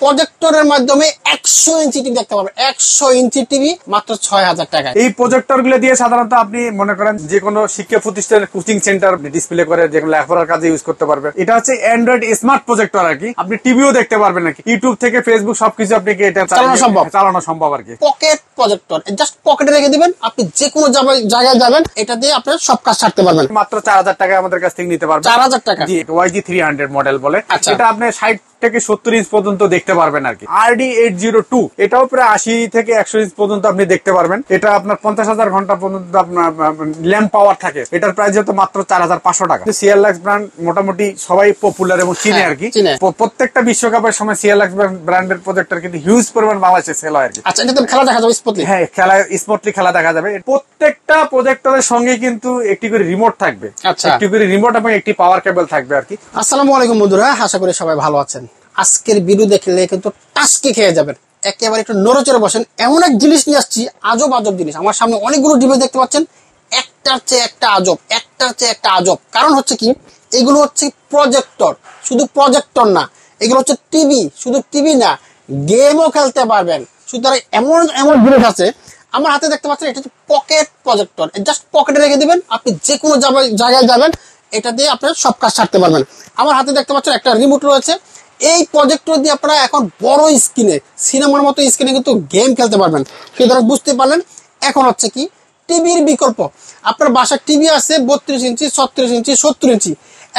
প্রজেক্টরের মাধ্যমে 100 inch TV দেখতে পারবেন। 100 ইঞ্চি টিভি মাত্র 6000 টাকায়। এই প্রজেক্টর গুলো দিয়ে সাধারণত আপনি মনে করেন যে কোনো শিক্ষা প্রতিষ্ঠানের কোচিং সেন্টার ডিসপ্লে করে যেগুলো লেখাপড়ার কাজে ইউজ করতে পারবেন। এটা হচ্ছে অ্যান্ড্রয়েড স্মার্ট প্রজেক্টর আর কি। আপনি টিভিও দেখতে পারবেন নাকি, ইউটিউব থেকে ফেসবুক সবকিছু আপনি এটা চালানো সম্ভব আর কি। পকেট প্রজেক্টর, জাস্ট পকেটে রেখে দিবেন, আপনি যে কোনো জায়গায় যাবেন, এটা দিয়ে আপনি সব কাজ ছাড়তে পারবেন। মাত্র 4000 টাকায় আমাদের কাছ থেকে নিতে পারবেন। 4000 টাকা। জি, YG 300 মডেল বলে। এটা আপনি 60 থেকে 70 ইঞ্চ পর্যন্ত দেখতে পারবেন আর কি। RD802 এটাও প্রায় 80 থেকে 100 ইঞ্চ পর্যন্ত আপনি দেখতে পারবেন। এটা আপনার 50,000 ঘন্টা পর্যন্ত আপনার ল্যাম্প পাওয়ার থাকে। এটার প্রাইস হতো মাত্র 4500 টাকা। সিএলএক্স ব্র্যান্ড মোটামুটি সবাই পপুলার এবং চিনে আর কি। প্রত্যেকটা বিশ্বকাপের সময় সিএলএক্স ব্র্যান্ডের প্রজেক্টর কিন্তু হিউজ পরিমাণ বাংলাদেশে সেল হয় আর কি। আচ্ছা, এটা তো খেলা দেখা যাবে স্মুথলি। হ্যাঁ, স্মুথলি খেলা দেখা যাবে। প্রত্যেকটা প্রজেক্টরের সঙ্গে কিন্তু একটি করে রিমোট থাকবে। একটি করে রিমোট এবং একটি পাওয়ার কেবল থাকবে আর কি। আসসালামু আলাইকুম বন্ধুরা, আশা করি সবাই ভালো আছেন। আজকের ভিডিও দেখলে কিন্তু টাস্কি খেয়ে যাবেন, একেবারে একটু নড়েচড়ে বসেন। এমন এক জিনিস নিয়ে আসছি, আজব আজব জিনিস। আমার সামনে অনেকগুলো ডিভাইস দেখতে পাচ্ছেন, একটার চেয়ে একটা আজব, একটার চেয়ে একটা আজব। কারণ হচ্ছে কি, এগুলো হচ্ছে প্রজেক্টর, শুধু প্রজেক্টর না, এগুলো হচ্ছে টিভি, শুধু টিভি না, গেমও খেলতে পারবেন। সুতরাং এমন এমন জিনিস আছে। আমার হাতে দেখতে পাচ্ছেন, এটা হচ্ছে পকেট প্রজেক্টর, জাস্ট পকেটে রেখে দিবেন, আপনি যে কোনো জায়গায় যাবেন, এটা দিয়ে আপনার সব কাজ ছাড়তে পারবেন। আমার হাতে দেখতে পাচ্ছেন একটা রিমোট রয়েছে। এই প্রজেক্টর দিয়ে আপনারা এখন বড় স্ক্রিনে, সিনেমার মতো স্ক্রিনে কিন্তু গেম খেলতে পারবেন। সুতরাং বুঝতে পারলেন, এখন হচ্ছে কি টিভির বিকল্প। আপনার বাসার টিভি আছে 32 ইঞ্চি, 36 ইঞ্চি, 70 ইঞ্চি।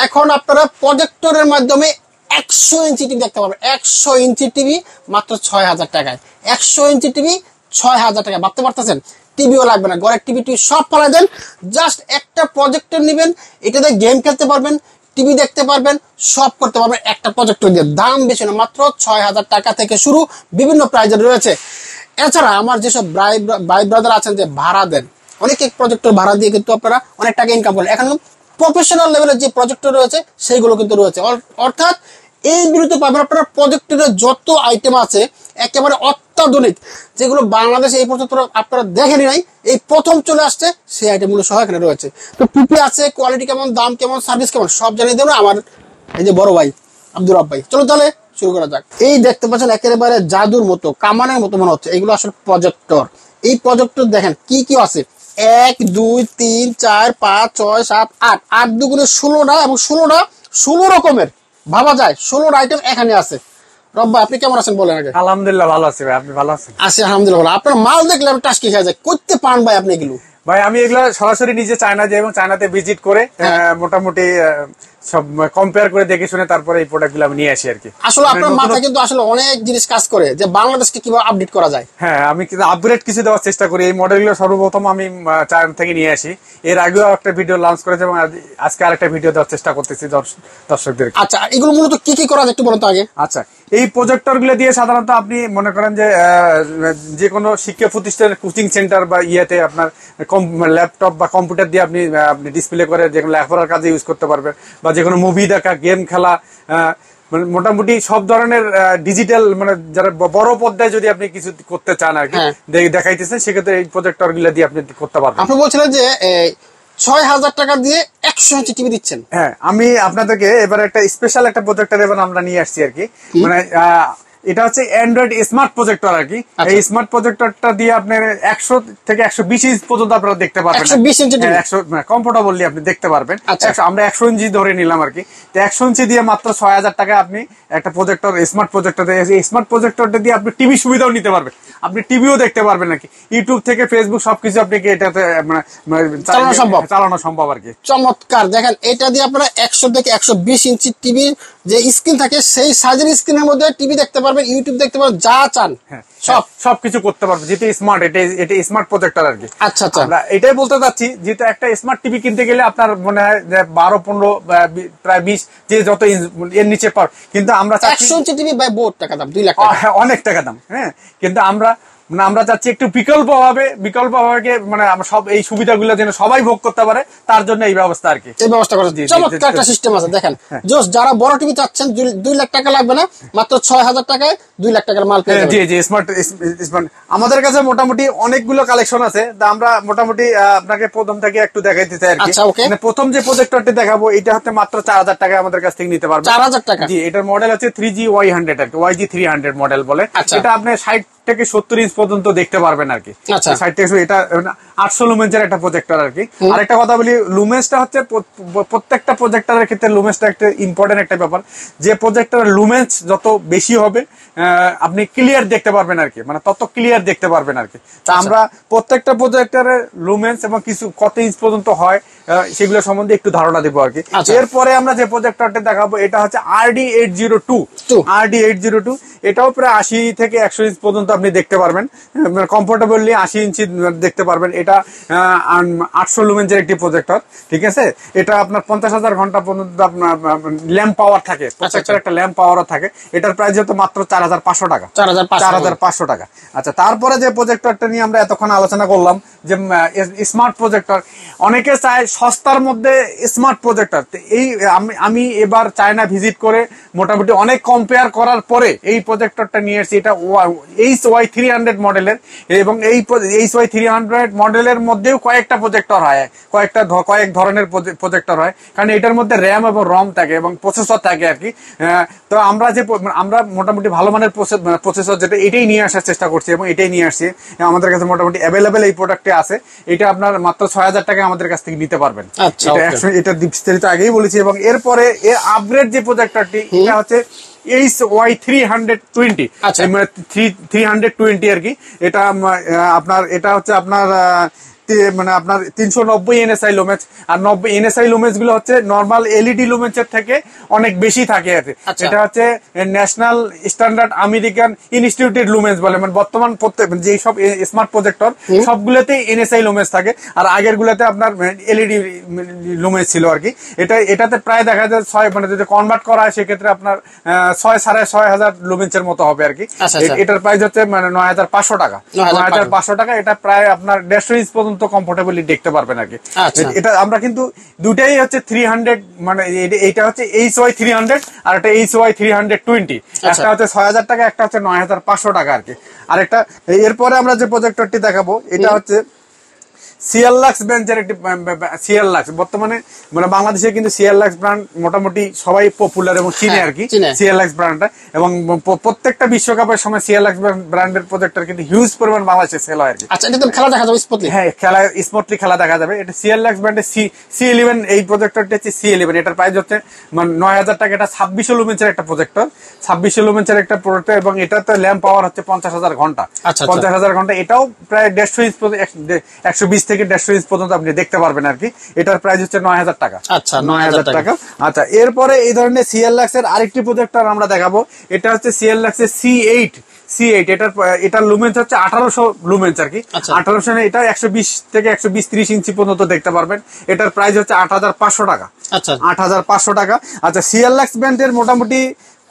এখন আপনারা প্রজেক্টরের মাধ্যমে 100 ইঞ্চি টিভি দেখতে পারবেন। 100 ইঞ্চি টিভি মাত্র 6000 টাকায়। 100 ইঞ্চি টিভি 6000 টাকায়। ভাবতে পারতেছেন, টিভিও লাগবে না, ঘরের টিভি সব পালা দেন, জাস্ট একটা প্রজেক্টর নেবেন, এটাতে গেম খেলতে পারবেন, টিভি দেখতে পারবেন, সব করতে পারবেন একটা প্রজেক্টর দিয়ে। দাম বেশি না, মাত্র 6000 টাকা থেকে শুরু, বিভিন্ন প্রাইজের রয়েছে। এছাড়া আমার যেসব ভাই ব্রাদার আছেন যে ভাড়া দেন, অনেক প্রজেক্টর ভাড়া দিয়ে কিন্তু আপনারা অনেক টাকা ইনকাম করেন। এখন প্রফেশনাল লেভেলের যে প্রজেক্টর রয়েছে সেইগুলো কিন্তু রয়েছে। অর্থাৎ এই বিরুদ্ধে পাবেন আপনারা প্রজেক্টরের যত আইটেম আছে, একেবারে অত্যাধুনিক, যেগুলো বাংলাদেশে এই পর্যন্ত আপনারা দেখেনি নাই, এই প্রথম চলে আসছে, সেই আইটেমগুলো সহ এখানে রয়েছে। তো পিপি আছে, কোয়ালিটি কেমন, দাম কেমন, সার্ভিস কেমন, সব জানিয়ে দেবো আমার এই যে বড় ভাই আব্দুর রব ভাই। চলো তাহলে শুরু করা যাক। এই দেখতে পাচ্ছেন একেবারে জাদুর মতো, কামানের মতো মনে হচ্ছে, এগুলো আসলে প্রজেক্টর। এই প্রজেক্টর দেখেন কি কি আছে, 1 2 3 4 5 6 7 8, 8 দুগুণে 16টা, এবং 16 রকমের ভাবা যায় 16 আইটেম এখানে আছে। রব্বা, আপনি কেমন আছেন বলেন আগে? আলহামদুলিল্লাহ ভালো আছি ভাই, আপনি ভালো আছেন? আছি আলহামদুলিল্লাহ। আপনার মাল দেখলে আমি টাস্কি খেয়ে যায়, করতে পারেন ভাই আপনি এগুলো? ভাই আমি এগুলো সরাসরি নিজে চায়না যাই এবং চায়নাতে ভিজিট করে মোটামুটি সব কম্পেয়ার করে দেখে শুনে তারপরে এই প্রোডাক্ট গুলো আমি নিয়ে আসি আর কি। আসলে আপনার মাথা কিন্তু আসলে অনেক জিনিস কাজ করে, যে বাংলাদেশকে কিভাবে আপডেট করা যায়। হ্যাঁ, আমি কিন্তু আপগ্রেড কিছু দেওয়ার চেষ্টা করি। এই মডেলগুলো সর্বপ্রথম আমি চায়না থেকে নিয়ে আসি। এর আগেও একটা ভিডিও লঞ্চ করেছি এবং আজকে আরেকটা ভিডিও দেওয়ার চেষ্টা করতেছি দর্শকদের। আচ্ছা, এগুলো মূলত কি কি করা যায় একটু বলুন তো আগে। আচ্ছা, এই প্রজেক্টর গুলো দিয়ে সাধারণত আপনি মনে করেন যে কোনো শিক্ষা প্রতিষ্ঠানের কোচিং সেন্টার বা ইয়েতে আপনার ল্যাপটপ বা কম্পিউটার দিয়ে আপনি ডিসপ্লে করে যেগুলো লেখাপড়ার কাজে ইউজ করতে পারবেন, বা যে কোনো মুভি দেখা, গেম খেলা, মোটামুটি সব ধরনের ডিজিটাল, মানে যারা বড় পর্দায় যদি আপনি কিছু করতে চান আর কি দেখাইতেছেন, সেক্ষেত্রে এই প্রজেক্টর গুলো দিয়ে আপনি করতে পারবেন। আপনি বলছিলেন যে 6000 টাকা দিয়ে 100 ইঞ্চি টিভি দিচ্ছেন। হ্যাঁ, আমি আপনাদেরকে এবার একটা স্পেশাল একটা প্রজেক্টর এবার আমরা নিয়ে আসছি আর কি। মানে এটা হচ্ছে অ্যান্ড্রয়েড স্মার্ট প্রজেক্টর আর কি। এই স্মার্ট প্রজেক্টরটা দিয়ে আপনি 100 থেকে 120 ইঞ্চ পর্যন্ত আপনারা দেখতে পারবেন। 120 ইঞ্চি 100 কমফোর্টেবলি আপনি দেখতে পারবেন। আমরা 100 ইঞ্চি ধরে নিলাম আর কি। তো 100 ইঞ্চি দিয়ে মাত্র 6000 টাকা আপনি একটা প্রজেক্টর, স্মার্ট প্রজেক্টর, এই স্মার্ট প্রজেক্টরটা দিয়ে আপনি টিভি সুবিধাও নিতে পারবেন, আপনি টিভিও দেখতে পারবেন নাকি, ইউটিউব থেকে ফেসবুক সবকিছু আপনি এটাতে চালানো সম্ভব আর কি। চমৎকার। দেখেন, এটা দিয়ে আপনারা 100 থেকে 120 ইঞ্চি টিভি যে স্ক্রিন থাকে, সেই সাইজের স্ক্রিনের মধ্যে টিভি দেখতে পারবেন, ইউটিউব দেখতে পারবেন, যা চান সবকিছু করতে পারবে, যেটা স্মার্ট, এটা স্মার্ট প্রজেক্টর আর কি। আচ্ছা আচ্ছা, আমরা এটাই বলতে চাচ্ছি, যেটা একটা স্মার্ট টিভি কিনতে গেলে আপনার মনে হয় 12 15 প্রায় 20 যে যত এর নিচে পার, কিন্তু আমরা 100 ইঞ্চি টিভি ভাই বহুত টাকা দাম, 2 লাখ টাকা, অনেক টাকা দাম। হ্যাঁ, কিন্তু আমরা মানে আমরা চাচ্ছি একটু বিকল্প ভাবে মানে আমরা সব এই সুবিধাগুলো যেন সবাই ভোগ করতে পারে, তার জন্য এই ব্যবস্থা আর কি। এই ব্যবস্থা করেছে, চমৎকার একটা সিস্টেম আছে। দেখেন জোস, যারা বড় টিভি চাচ্ছেন 2 লাখ টাকা লাগবে না, মাত্র 6,000 টাকায় 2 লাখ টাকার মাল পেয়ে যাবেন। জি স্মার্ট আমাদের কাছে মোটামুটি অনেকগুলো কালেকশন আছে, তা আমরা মোটামুটি আপনাকে প্রথম থেকে একটু দেখাই দিতে আর কি। আচ্ছা, ওকে। মানে প্রথম যে প্রজেক্টরটি দেখাবো এটা হচ্ছে মাত্র 4,000 টাকায় আমাদের কাছ থেকে নিতে পারবেন। 4,000 টাকা? জি, এটার মডেল হচ্ছে 3G-Y100 আর কি, YG300 মডেল বলে। আচ্ছা। এটা আপনি 60 থেকে 70 ইঞ্চ পর্যন্ত দেখতে পারবেন আর কি। আচ্ছা। 60 থেকে এটা 800 লুমেন্সের একটা প্রজেক্টর আর কি। আরেকটা কথা বলি, লুমেন্সটা হচ্ছে প্রত্যেকটা প্রজেক্টরের ক্ষেত্রে লুমেন্সটা একটা ইম্পর্টেন্ট একটা ব্যাপার, যে প্রজেক্টরের লুমেন্স যত বেশি হবে আপনি ক্লিয়ার দেখতে পারবেন আর কি, মানে তত ক্লিয়ার দেখতে পারবেন আর কি। তা আমরা প্রত্যেকটা প্রজেক্টরের লুমেন্স এবং কিছু কত ইঞ্চ পর্যন্ত হয় সেগুলো সম্বন্ধে একটু ধারণা দেবো আর কি। এরপরে আমরা যে প্রজেক্টরটা দেখাবো এটা হচ্ছে RD802। এটাও প্রায় 80 থেকে 100 ইঞ্চ পর্যন্ত আপনি দেখতে পারবেন, কমফোর্টেবলি 80 ইঞ্চি দেখতে পারবেন। এটা 800 লুমেন্সের একটি প্রজেক্টর, ঠিক আছে। এটা আপনার 50,000 ঘন্টা পর্যন্ত আপনার ল্যাম্প পাওয়ার থাকে, প্রত্যেকটার একটা ল্যাম্প পাওয়ারও থাকে। এটার প্রাইস হতো মাত্র 4,500 টাকা। 4,500 টাকা। আচ্ছা, তারপরে যে প্রজেক্টরটা নিয়ে আমরা এতক্ষণ আলোচনা করলাম যে স্মার্ট প্রজেক্টর, অনেকে চায় সস্তার মধ্যে স্মার্ট প্রজেক্টর। এই আমি এবার চায়না ভিজিট করে মোটামুটি অনেক কম্পেয়ার করার পরে এই প্রজেক্টরটা নিয়ে এসেছি। এটা HY300 মডেলের, এবং এই HY300 মডেলের মধ্যেও কয়েকটা প্রজেক্টর হয়, কয়েক ধরনের প্রজেক্টর হয়, কারণ এটার মধ্যে র্যাম এবং রম থাকে এবং প্রসেসর থাকে আর কি। তো আমরা মোটামুটি ভালো মানের প্রসেসর যেটা, এটাই নিয়ে আসার চেষ্টা করছি এবং এটাই নিয়ে আসছি। আমাদের কাছে মোটামুটি অ্যাভেলেবেল এই প্রোডাক্টে আছে। এটা আপনার মাত্র 6,000 টাকা আমাদের কাছ থেকে নিতে পারবেন। এটা বিস্তারিত আগেই বলেছি। এবং এরপরে এর আপগ্রেড যে প্রজেক্টরটি, এটা হচ্ছে HY320, মানে 320 আর কি। এটা হচ্ছে আপনার মানে আপনার 390 NSI লুমেন্স, আর 90 NSI লুমেন্স গুলো হচ্ছে নর্মাল এলইডি লুমেন্স এর থেকে অনেক বেশি থাকে আর কি। এটা হচ্ছে national standard American instituted lumens বলে। মানে বর্তমান প্রত্যেক যে সব স্মার্ট প্রজেক্টর সবগুলোতেই NSI লুমেন্স থাকে, আর আগের গুলোতে আপনার এলইডি লুমেন্স ছিল আর কি। এটাতে প্রায় দেখা যায় 6, মানে যদি কনভার্ট করা হয় সেক্ষেত্রে আপনার 6,500 লুমেন্স এর মতো হবে আর কি। এটার প্রাইস হচ্ছে মানে 9,500 টাকা। 9,500 টাকা। এটা প্রায় আপনার 150 ইঞ্চ পর্যন্ত কমফোর্টেবলি দেখতে পারবেন আর কি। এটা আমরা কিন্তু দুটাই হচ্ছে 300, মানে এটা হচ্ছে HY300 আর একটা HY320। একটা হচ্ছে 6,000 টাকা, একটা হচ্ছে 9,500 টাকা আর কি। আর একটা এরপরে আমরা যে প্রজেক্টরটি দেখাবো এটা হচ্ছে সিএললাক্স ব্র্যান্ডের একটি সিএললাক্স। বর্তমানে মানে বাংলাদেশে কিন্তু সিএললাক্স ব্র্যান্ড মোটামুটি সবাই পপুলার এবং চিনে আর কি, সিএললাক্স ব্র্যান্ডটা। এবং প্রত্যেকটা বিশ্বকাপের সময় সিএললাক্স ব্র্যান্ডের প্রজেক্টর কিন্তু হিউজ পরিমাণ বাংলাদেশে সেল হয় আর কি। আচ্ছা, এটা তো খেলা দেখা যাবে স্পটলি? হ্যাঁ, স্পটলি খেলা দেখা যাবে। এটা সিএললাক্স ব্র্যান্ডের C11, এই প্রজেক্টরটি হচ্ছে C11। এটার প্রাইস হচ্ছে মানে 9,000 টাকা। এটা 2600 লুমেন্সের একটা প্রজেক্টর, 2600 লুমেন্সের একটা প্রজেক্টর, এবং এটাতে ল্যাম্প পাওয়ার হচ্ছে 50,000 ঘন্টা। 50,000 ঘন্টা। এটাও প্রায় 150 ইঞ্চ, 120 থেকে 150 ইঞ্চ পর্যন্ত আপনি দেখতে পারবেন আর কি। এটার প্রাইস হচ্ছে 9,000 টাকা। আচ্ছা, 9,000 টাকা। আচ্ছা, এরপরে এই ধরনের সিএললাক্স এর আরেকটি প্রজেক্টর আমরা দেখাবো। এটা হচ্ছে সিএললাক্স এর C8। এটার লুমেন্স হচ্ছে 1800 লুমেন্স আর কি। 1800, এটা 120 থেকে 120-30 ইঞ্চি পর্যন্ত দেখতে পারবেন। এটার প্রাইস হচ্ছে 8,500 টাকা। 8,500 টাকা। আচ্ছা, সিএললাক্স ব্র্যান্ডের মোটামুটি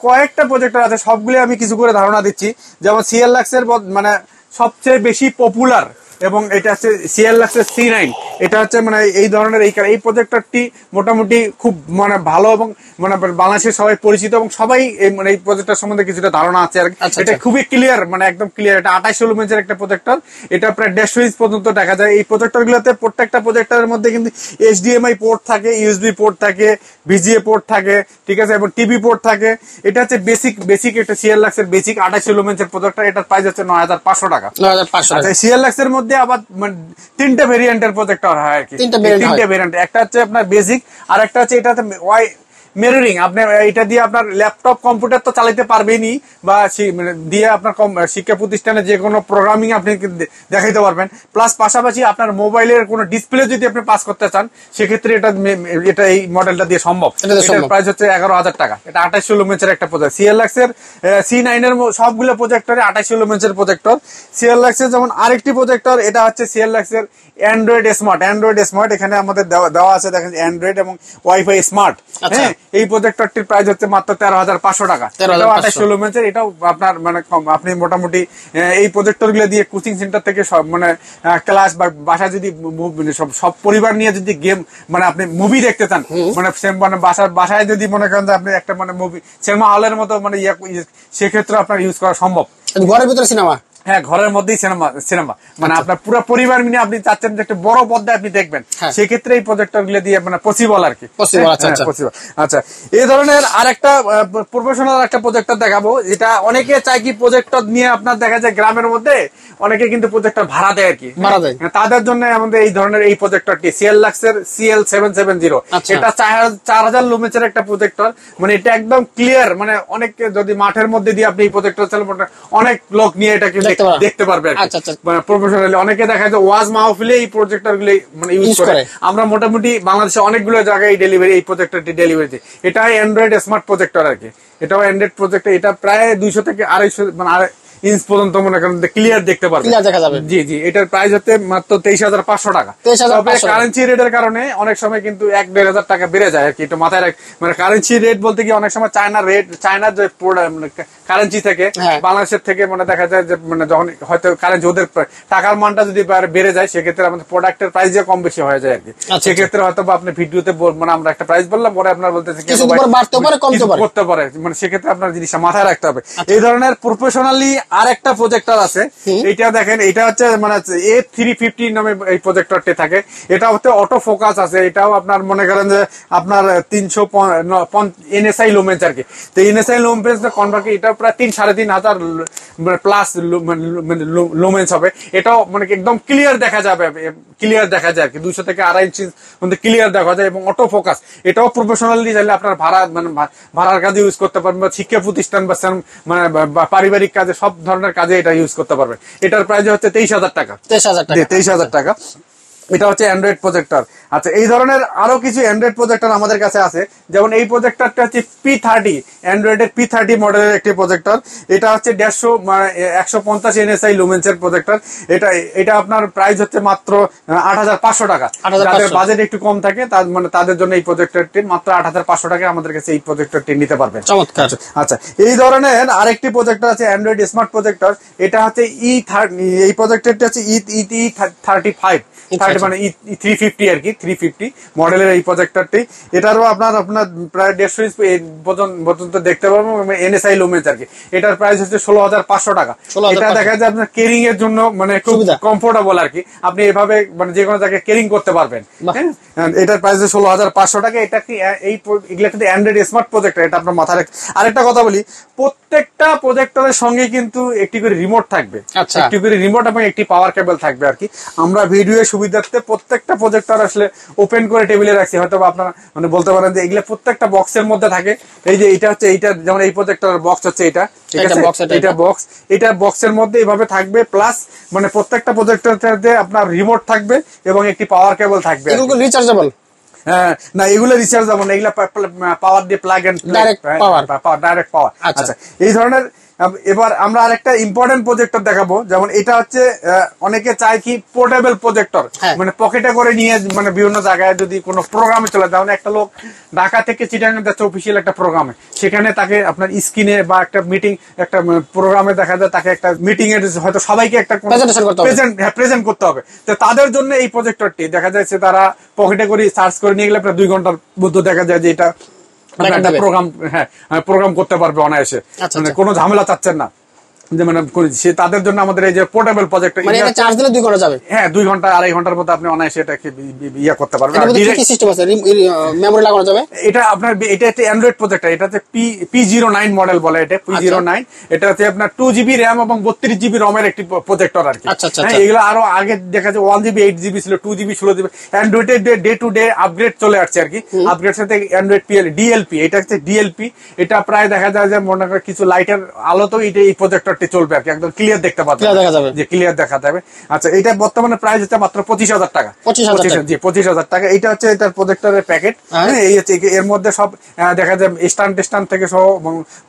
কয়েকটা প্রজেক্টর আছে, সবগুলো আমি কিছু করে ধারণা দিচ্ছি। যেমন সিএললাক্স এর মানে সবচেয়ে বেশি পপুলার, এবং এটা হচ্ছে সিএললাক্স এর C9। এটা হচ্ছে মানে এই ধরনের এই প্রজেক্টরটি মোটামুটি খুব মানে ভালো, এবং মানে বাংলাদেশের সবাই পরিচিত, এবং সবাই মানে এই প্রজেক্টর সম্বন্ধে কিছুটা ধারণা আছে আর কি। এটা খুবই ক্লিয়ার, মানে একদম ক্লিয়ার। এটা 2800 লুমেন্সের একটা প্রজেক্টর। এটা প্রায় 150 ইঞ্চ পর্যন্ত দেখা যায়। এই প্রজেক্টর গুলোতে প্রত্যেকটা প্রজেক্টরের মধ্যে কিন্তু HDMI পোর্ট থাকে, USB পোর্ট থাকে, VGA পোর্ট থাকে, ঠিক আছে, এবং টিভি পোর্ট থাকে। এটা হচ্ছে বেসিক একটা সিএললাক্স এর বেসিক 2800 লুমেন্সের প্রজেক্টর। এটার প্রাইস হচ্ছে 9,500 টাকা। 9,500। আচ্ছা, সিএললাক্স এর মধ্যে আবার মানে 3টা ভেরিয়েন্টের প্রজেক্টর হয় আর কি। 3টা ভেরিয়েন্ট। একটা হচ্ছে আপনার বেসিক, আর একটা হচ্ছে এটা মিররিং। আপনি এটা দিয়ে আপনার ল্যাপটপ কম্পিউটার তো চালাতে পারবেনই, বা দিয়ে আপনার শিক্ষা প্রতিষ্ঠানে যে কোনো প্রোগ্রামিং আপনি দেখাইতে পারবেন। প্লাস পাশাপাশি আপনার মোবাইলের কোনো ডিসপ্লে যদি আপনি পাস করতে চান সেক্ষেত্রে এটা এই মডেলটা দিয়ে সম্ভব। এটার প্রাইস হচ্ছে 11,000 টাকা। এটা 2800 লুমেন্সের একটা প্রজেক্টর। সিএললাক্স এর C9 এর সবগুলো প্রজেক্টরে 2800 লুমেন্সের প্রজেক্টর। সিএললাক্স এর যেমন আরেকটি প্রজেক্টর, এটা হচ্ছে সিএললাক্স এর অ্যান্ড্রয়েড স্মার্ট। এখানে আমাদের দেওয়া আছে, দেখেন অ্যান্ড্রয়েড এবং ওয়াইফাই স্মার্ট। হ্যাঁ, এই প্রজেক্টরটির প্রাইস হচ্ছে মাত্র 13,500 টাকা। 13,500 লুমেন্সের, এটাও আপনার মানে আপনি মোটামুটি এই প্রজেক্টর গুলো দিয়ে কোচিং সেন্টার থেকে সব মানে ক্লাস বা বাসায় যদি সব পরিবার নিয়ে যদি গেম মানে আপনি মুভি দেখতে চান, মানে মানে বাসায় যদি মনে করেন যে আপনি একটা মানে মুভি সিনেমা হলের মতো মানে সেক্ষেত্রে আপনার ইউজ করা সম্ভব। ঘরের ভিতরে সিনেমা, হ্যাঁ, ঘরের মধ্যেই সিনেমা মানে আপনার পুরো পরিবার মিলে আপনি চাচ্ছেন যে একটা বড় পর্দায় আপনি দেখবেন, সেক্ষেত্রে এই প্রজেক্টর গুলো দিয়ে মানে পসিবল আর কি। আচ্ছা, এই ধরনের আরেকটা প্রফেশনাল একটা প্রজেক্টর দেখাবো, যেটা অনেকে চায় কি প্রজেক্টর নিয়ে আপনার দেখা যায় গ্রামের মধ্যে অনেকে কিন্তু প্রজেক্টর ভাড়া দেয় আর কি, তাদের জন্য আমাদের এই ধরনের এই প্রজেক্টরটি CLLuxের CL770। এটা 4000 লুমেন্সের একটা প্রজেক্টর, মানে এটা একদম ক্লিয়ার, মানে অনেকে যদি মাঠের মধ্যে দিয়ে আপনি এই প্রজেক্টর চালান অনেক লোক নিয়ে এটাকে দেখতে পারবে। প্রফেশনালি অনেকে দেখা যায় ওয়াজ মাহফিলে এই প্রজেক্টর গুলো মানে ইউজ করে। আমরা মোটামুটি বাংলাদেশে অনেকগুলো জায়গায় ডেলিভারি এই প্রজেক্টরটি ডেলিভারি দিই। এটা অ্যান্ড্রয়েড স্মার্ট প্রজেক্টর আর কি, এটাও অ্যান্ড্রয়েড প্রজেক্টর। এটা প্রায় 200 থেকে 250 মানে ইঞ্চ পর্যন্ত মনে করেন ক্লিয়ার দেখতে পারবে। জি, এটার প্রাইস হচ্ছে মাত্র 23,500 টাকা। তবে কারেন্সি রেটের কারণে অনেক সময় কিন্তু 1-1.5 টাকা বেড়ে যায় আর কি, একটু মাথায় রাখ। মানে কারেন্সি রেট বলতে কি অনেক সময় চায়নার যে কারেন্সি থেকে বাংলাদেশের থেকে মানে দেখা যায় যে মানে যখন হয়তো কারেন্সি ওদের টাকার মানটা যদি বেড়ে যায়, সেক্ষেত্রে আমাদের প্রোডাক্টের প্রাইস যে কম বেশি হয়ে যায় আর কি। সেক্ষেত্রে হয়তো আপনি ভিডিওতে মানে আমরা একটা প্রাইস বললাম, পরে আপনার বলতেছে করতে পারে, মানে সেক্ষেত্রে আপনার জিনিসটা মাথায় রাখতে হবে। এই ধরনের প্রফেশনালি আরেকটা প্রজেক্টর আছে, এইটা দেখেন, এটা হচ্ছে মানে A350 নামে এই প্রজেক্টরটি থাকে। এটা হচ্ছে অটো ফোকাস আছে, এটাও আপনার মনে করেন যে আপনার 300 NSI লুমেন্স আর কি। তো NSI লুমেন্স কনভার্ট, এটা প্রায় 3,500 প্লাস লুমেন্স হবে। এটাও মানে একদম ক্লিয়ার দেখা যাবে আর কি, 200 থেকে 2.5 ইঞ্চি মধ্যে ক্লিয়ার দেখা যায় এবং অটো ফোকাস। এটাও প্রফেশনালি চাইলে আপনার ভাড়ার কাজে ইউজ করতে পারবেন, বা শিক্ষা প্রতিষ্ঠান বা মানে পারিবারিক কাজে সব ধরনের কাজে এটা ইউজ করতে পারবে। এটার প্রাইস হচ্ছে 23,000 টাকা। 23,000 টাকা। এটা হচ্ছে অ্যান্ড্রয়েড প্রজেক্টর। আচ্ছা, এই ধরনের আরো কিছু অ্যান্ড্রয়েড প্রজেক্টর আমাদের কাছে আছে, যেমন এই প্রজেক্টরটা হচ্ছে P30, অ্যান্ড্রয়েডের P30 মডেলের একটি প্রজেক্টর। এটা হচ্ছে 150 NSI লুমেন্সের প্রজেক্টর। এটা আপনার প্রাইস হচ্ছে মাত্র 8,500 টাকা। যাদের বাজেট একটু কম থাকে তাদের জন্য এই প্রজেক্টরটি মাত্র 8,500 টাকায় আমাদের কাছে এই প্রজেক্টরটি নিতে পারবেন। চমৎকার। আচ্ছা, এই ধরনের আরেকটি প্রজেক্টর আছে অ্যান্ড্রয়েড স্মার্ট প্রজেক্টর। এটা হচ্ছে এই প্রজেক্টরটি হচ্ছে E35 মানে E350 আর কি, 350 মডেলের এই প্রজেক্টরটি। এটারও আপনার প্রায় 150 ইঞ্চ পর্যন্ত দেখতে পারবেন, NSI লুমেন্স আর কি। এটার প্রাইস হচ্ছে 16,500 টাকা। এটা দেখা যায় আপনার কেরিং এর জন্য মানে খুব কমফোর্টেবল আর কি, আপনি এভাবে মানে যে কোনো জায়গায় কেরিং করতে পারবেন। এটার প্রাইস হচ্ছে 16,500 টাকা। এটা কি এগুলা কিন্তু অ্যান্ড্রয়েড স্মার্ট প্রজেক্টর, এটা আপনার মাথায় রাখতে। আরেকটা কথা বলি, প্রত্যেকটা প্রজেক্টরের সঙ্গে কিন্তু একটি করে রিমোট থাকবে, একটি করে রিমোট এবং একটি পাওয়ার কেবল থাকবে আর কি। আমরা ভিডিও সুবিধার্থে প্রত্যেকটা প্রজেক্টর আসলে ওপেন করে টেবিলে রাখছি, হয়তো আপনারা মানে বলতে পারেন যে এগুলা প্রত্যেকটা বক্সের মধ্যে থাকে। এই যে এটা হচ্ছে, এইটা যেমন এই প্রজেক্টরের বক্স হচ্ছে এটা, ঠিক আছে, এটা বক্সের মধ্যে এইভাবে থাকবে। প্লাস মানে প্রত্যেকটা প্রজেক্টরতে আপনার রিমোট থাকবে এবং একটি পাওয়ার কেবল থাকবে। রিচার্জেবল? হ্যাঁ, না, এগুলো রিচার্জেবল না, এগুলা পাওয়ার দিয়ে প্লাগ এন্ড ডাইরেক্ট পাওয়ার। আচ্ছা, এই ধরনের। এবার আমরা আরেকটা ইম্পর্টেন্ট প্রজেক্টর দেখাবো, যেমন এটা হচ্ছে অনেকে চায় কি পোর্টেবল প্রজেক্টর, মানে পকেটে করে নিয়ে মানে বিভিন্ন জায়গায় যদি কোনো প্রোগ্রামে চলে, যেমন একটা লোক ঢাকা থেকে চিটাগাং যাচ্ছে অফিসিয়াল একটা প্রোগ্রামে, সেখানে তাকে আপনার স্ক্রিনে বা একটা মিটিং একটা প্রোগ্রামে দেখা যায় তাকে একটা মিটিং এর হয়তো সবাইকে একটা প্রেজেন্ট করতে হবে। তো তাদের জন্য এই প্রজেক্টরটি দেখা যাচ্ছে তারা পকেটে করে সার্চ করে নিয়ে গেলে প্রায় 2 ঘন্টার মধ্যে দেখা যায় যে এটা প্রোগ্রাম করতে পারবে অনায়াসে, মানে কোনো ঝামেলা চাচ্ছেন না। যে মানে তাদের জন্য আমাদের এই যে পোর্টেবল প্রজেক্ট, মানে এটা চার্জ দিলে 2 ঘন্টা যাবে। হ্যাঁ, 2 ঘন্টা 2.5 ঘন্টার মধ্যে আপনি অনায়াসে এটাকে ইয়া করতে পারবেন। কি সিস্টেম আছে? মেমরি লাগানো যাবে? এটা আপনার এটা একটা অ্যান্ড্রয়েড প্রজেক্টর, এটা হচ্ছে P09 মডেল বলে, এটা P09। এটা হচ্ছে আপনার 2GB RAM এবং 32GB ROM এর একটি প্রজেক্টর আর কি। এগুলো আরো আগে দেখা যায় 1GB 8GB ছিল, 2GB 16GB। অ্যান্ড্রয়েডের ডে টু ডে আপগ্রেড চলে আসছে আর কি। আপগ্রেড সাথে অ্যান্ড্রয়েড DLP, এটা হচ্ছে DLP। এটা প্রায় দেখা যায় যে মনে করেন কিছু লাইটের আলোতেও এই প্রজেক্টর প্রজেক্টরটি চলবে আর কি, একদম ক্লিয়ার দেখতে পাবেন, Clear দেখা যাবে। যে ক্লিয়ার দেখা যাবে। আচ্ছা, এটা বর্তমানে প্রাইস হচ্ছে মাত্র 25,000 টাকা। 25,000 টাকা। জি 25,000 টাকা। এটা হচ্ছে এটার প্রজেক্টরের প্যাকেট। হ্যাঁ। এই হচ্ছে এর মধ্যে সব দেখা যায় স্ট্যান্ড থেকে সহ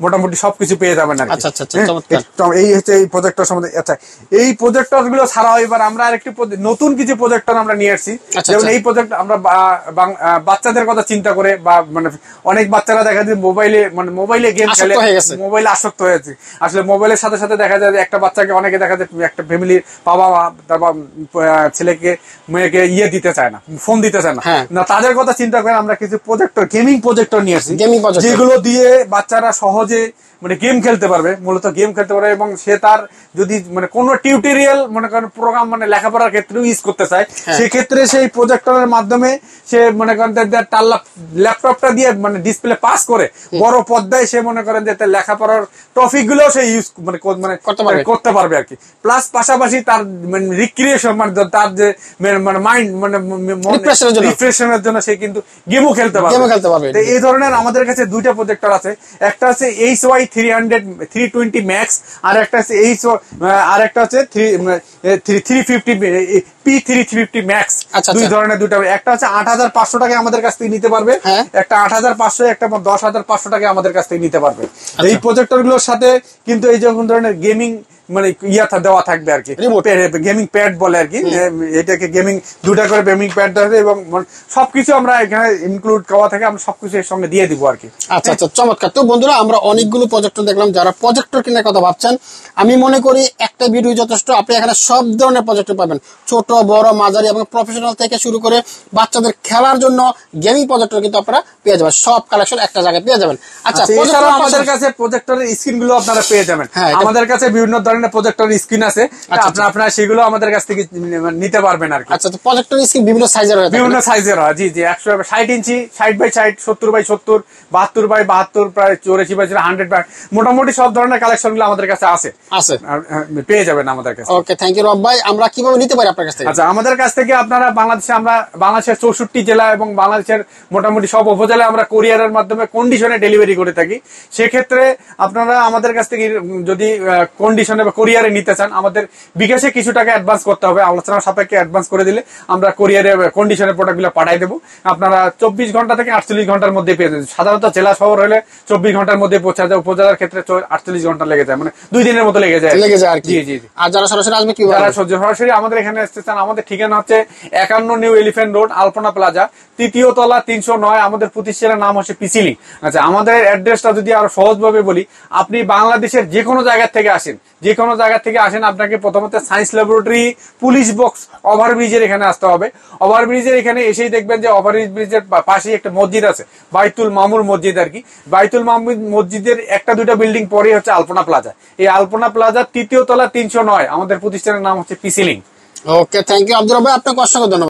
মোটামুটি সবকিছু পেয়ে যাবেন আর কি। আচ্ছা, আচ্ছা, চমৎকার। তো এই হচ্ছে এই প্রজেক্টর সম্বন্ধে। আচ্ছা, এই প্রজেক্টর গুলো ছাড়াও এবার আমরা আরেকটি নতুন কিছু প্রজেক্টর আমরা নিয়ে আসছি। আচ্ছা, যেমন আচ্ছা। এই প্রজেক্ট আমরা বাচ্চাদের কথা চিন্তা করে, বা মানে অনেক বাচ্চারা দেখা যায় মোবাইলে গেম আসক্ত খেলে, হয়ে গেছে। মোবাইলে আসক্ত হয়েছে। আসলে মোবাইলের সাথে সাথে দেখা যায় যে একটা বাচ্চাকে অনেকে দেখা যায় একটা ফ্যামিলির বাবা মা তারপর ছেলেকে মেয়েকে দিতে চায় না, ফোন দিতে চায় না। হ্যাঁ। না, তাদের কথা চিন্তা করে আমরা কিছু গেমিং প্রজেক্টর নিয়ে আসছি, Gaming projector। যেগুলো দিয়ে বাচ্চারা সহজে মানে গেম খেলতে পারবে, মূলত গেম খেলতে পারবে। এবং সে তার যদি মানে কোনো টিউটোরিয়াল মনে করেন প্রোগ্রাম মানে লেখাপড়ার ক্ষেত্রে ইউজ করতে চায়, সেক্ষেত্রে সেই প্রজেক্টরের মাধ্যমে সে মনে করেন তার ল্যাপটপটা দিয়ে মানে ডিসপ্লে পাস করে বড় পর্দায় সে মনে করেন যে লেখাপড়ার টপিক গুলো সে ইউজ করতে পারবে আর কি। প্লাস পাশাপাশি তার মানে রিক্রিয়েশন মানে তার যে মানে মাইন্ড মানে রিফ্রেশনের জন্য সে কিন্তু গেমও খেলতে পারবে। তো এই ধরনের আমাদের কাছে দুইটা প্রজেক্টর আছে। একটা আছে HY 320 ম্যাক্স, আর একটা আছে আর একটা হচ্ছে 350 P350 ম্যাক্স। দুই ধরনের দুইটা। একটা হচ্ছে 8,500 টাকা আমাদের কাছ থেকে নিতে পারবে, একটা 8,500, একটা 10,500 টাকা আমাদের কাছ থেকে নিতে পারবে। এই প্রজেক্টর গুলোর সাথে কিন্তু এই যখন ধরনের গেমিং মানে দেওয়া থাকবে আর কি, গেমিং প্যাড বলে আর কি। এটাকে গেমিং দুটা করে গেমিং প্যাড দেবে এবং সবকিছু আমরা এখানে ইনক্লুড করা থাকে, আমরা সবকিছু এর সঙ্গে দিয়ে দিব আর কি। আচ্ছা আচ্ছা, চমৎকার। তো বন্ধুরা, আমরা অনেকগুলো প্রজেক্টর দেখলাম। যারা প্রজেক্টর কেনার কথা ভাবছেন, আমি মনে করি একটা ভিডিও যথেষ্ট। আপনি এখানে সব ধরনের প্রজেক্টর পাবেন, ছোট বড় মাঝারি এবং প্রফেশনাল থেকে শুরু করে বাচ্চাদের খেলার জন্য গেমিং প্রজেক্টর কিন্তু আপনারা পেয়ে যাবেন। সব কালেকশন একটা জায়গায় পেয়ে যাবেন। আচ্ছা, এছাড়াও আমাদের কাছে প্রজেক্টরের স্ক্রিন গুলো আপনারা পেয়ে যাবেন। আমাদের কাছে বিভিন্ন ধরনের প্রজেক্টর স্ক্রিন আছে, আপনারা সেগুলো আমাদের কাছ থেকে নিতে পারবেন আর কি। আচ্ছা, তো প্রজেক্টর স্ক্রিন বিভিন্ন সাইজের হয়? বিভিন্ন সাইজের হয়, জি জি। 160 ইঞ্চি, 60x60, 70x70, 72x72, প্রায় 84x 100, মোটামুটি সব ধরনের কালেকশন গুলো আমাদের কাছে আছে পেয়ে যাবেন আমাদের কাছে। ওকে, থ্যাংক ইউ রব ভাই। আমরা কিভাবে নিতে পারি আপনার কাছ থেকে? আচ্ছা, আমাদের কাছ থেকে আপনারা বাংলাদেশের 64 জেলা এবং বাংলাদেশের মোটামুটি সব উপজেলায় আমরা কোরিয়ারের মাধ্যমে কন্ডিশনে ডেলিভারি করে থাকি। সেক্ষেত্রে আপনারা আমাদের কাছ থেকে যদি কন্ডিশনে বা কোরিয়ারে নিতে চান, আমাদের বিকাশে কিছু টাকা অ্যাডভান্স করতে হবে। আলোচনার সাপেক্ষে অ্যাডভান্স করে দিলে আমরা কোরিয়ারে কন্ডিশনের প্রোডাক্ট গুলো পাঠাই দেবো। আপনারা 24 ঘন্টা থেকে 48 ঘন্টার মধ্যে পেয়ে যাবেন। সাধারণত জেলা শহর হলে 24 ঘন্টার মধ্যে পৌঁছা যায়, উপজেলার ক্ষেত্রে 48 ঘন্টা লেগে যায়, মানে 2 দিনের মতো লেগে যায় আর কি। জি জি। আর যারা সরাসরি আসবে কি, যারা সরাসরি আমাদের এখানে আসতে চান, আমাদের ঠিকানা হচ্ছে 51 নিউ এলিফ্যান্ট রোড, আলপনা প্লাজা, 3য় তলা, 309। আমাদের প্রতিষ্ঠানের নাম হচ্ছে পিসিলিং। আচ্ছা, আমাদের অ্যাড্রেসটা যদি আরো সহজভাবে বলি, আপনি বাংলাদেশের যে কোনো জায়গা থেকে আসেন, আপনাকে প্রথমত সায়েন্স ল্যাবরেটরি, পুলিশ বক্স, ওভারব্রিজের এখানে আসতে হবে। ওভারব্রিজের এখানে এসেই দেখবেন যে ওভারব্রিজের পাশেই একটা মসজিদ আছে, বাইতুল মামুর মসজিদ আর কি। বাইতুল মামুর মসজিদের একটা দুটা বিল্ডিং পরে হচ্ছে আলপনা প্লাজা। এই আলপনা প্লাজা 3য় তলা, 309। আমাদের প্রতিষ্ঠানের নাম হচ্ছে পিসিলিং। ওকে, থ্যাংক ইউ আব্দুর রব ভাই, আপনাকে অসংখ্য ধন্যবাদ।